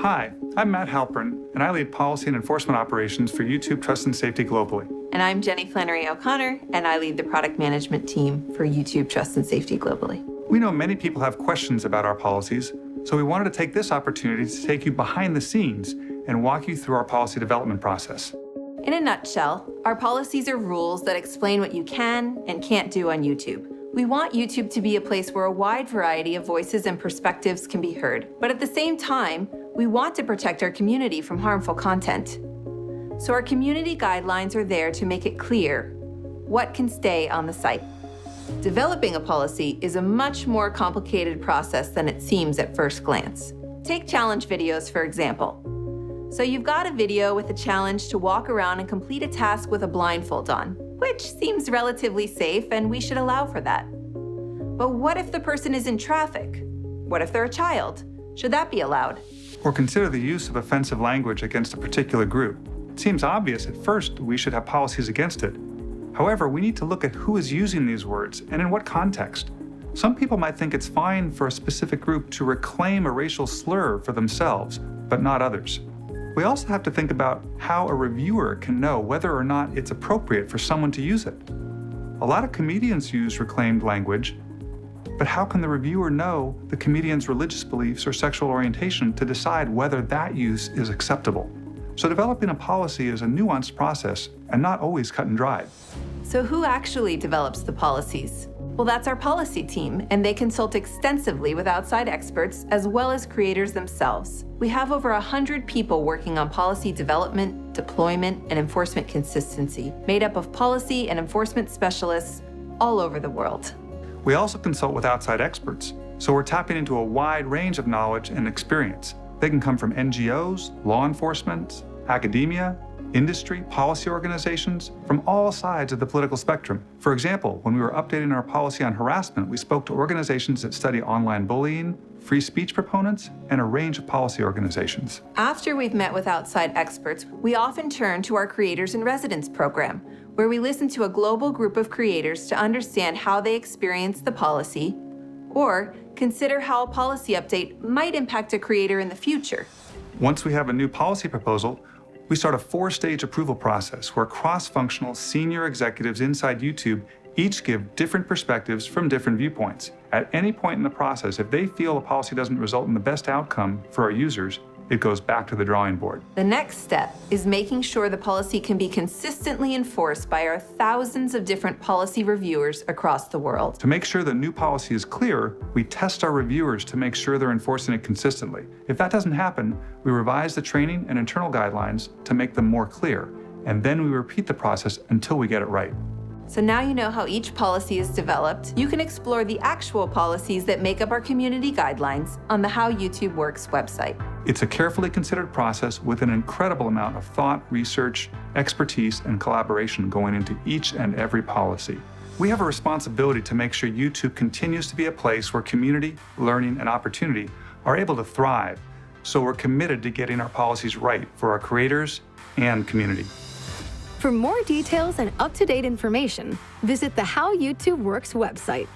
Hi, I'm Matt Halpern, and I lead policy and enforcement operations for YouTube Trust and Safety globally. And I'm Jenny Flannery O'Connor, and I lead the product management team for YouTube Trust and Safety globally. We know many people have questions about our policies, so we wanted to take this opportunity to take you behind the scenes and walk you through our policy development process. In a nutshell, our policies are rules that explain what you can and can't do on YouTube. We want YouTube to be a place where a wide variety of voices and perspectives can be heard, but at the same time, we want to protect our community from harmful content. So our community guidelines are there to make it clear what can stay on the site. Developing a policy is a much more complicated process than it seems at first glance. Take challenge videos, for example. So you've got a video with a challenge to walk around and complete a task with a blindfold on, which seems relatively safe and we should allow for that. But what if the person is in traffic? What if they're a child? Should that be allowed? Or consider the use of offensive language against a particular group. It seems obvious at first we should have policies against it. However, we need to look at who is using these words and in what context. Some people might think it's fine for a specific group to reclaim a racial slur for themselves, but not others. We also have to think about how a reviewer can know whether or not it's appropriate for someone to use it. A lot of comedians use reclaimed language, but how can the reviewer know the comedian's religious beliefs or sexual orientation to decide whether that use is acceptable? So developing a policy is a nuanced process and not always cut and dried. So who actually develops the policies? Well, that's our policy team, and they consult extensively with outside experts as well as creators themselves. We have over 100 people working on policy development, deployment, and enforcement consistency, made up of policy and enforcement specialists all over the world. We also consult with outside experts, so we're tapping into a wide range of knowledge and experience. They can come from NGOs, law enforcement, academia, industry, policy organizations, from all sides of the political spectrum. For example, when we were updating our policy on harassment, we spoke to organizations that study online bullying, free speech proponents, and a range of policy organizations. After we've met with outside experts, we often turn to our Creators in Residence program, where we listen to a global group of creators to understand how they experience the policy, or consider how a policy update might impact a creator in the future. Once we have a new policy proposal, we start a 4-stage approval process where cross-functional senior executives inside YouTube each give different perspectives from different viewpoints. At any point in the process, if they feel a policy doesn't result in the best outcome for our users, it goes back to the drawing board. The next step is making sure the policy can be consistently enforced by our thousands of different policy reviewers across the world. To make sure the new policy is clear, we test our reviewers to make sure they're enforcing it consistently. If that doesn't happen, we revise the training and internal guidelines to make them more clear, and then we repeat the process until we get it right. So now you know how each policy is developed. You can explore the actual policies that make up our community guidelines on the How YouTube Works website. It's a carefully considered process with an incredible amount of thought, research, expertise, and collaboration going into each and every policy. We have a responsibility to make sure YouTube continues to be a place where community, learning, and opportunity are able to thrive. So we're committed to getting our policies right for our creators and community. For more details and up-to-date information, visit the How YouTube Works website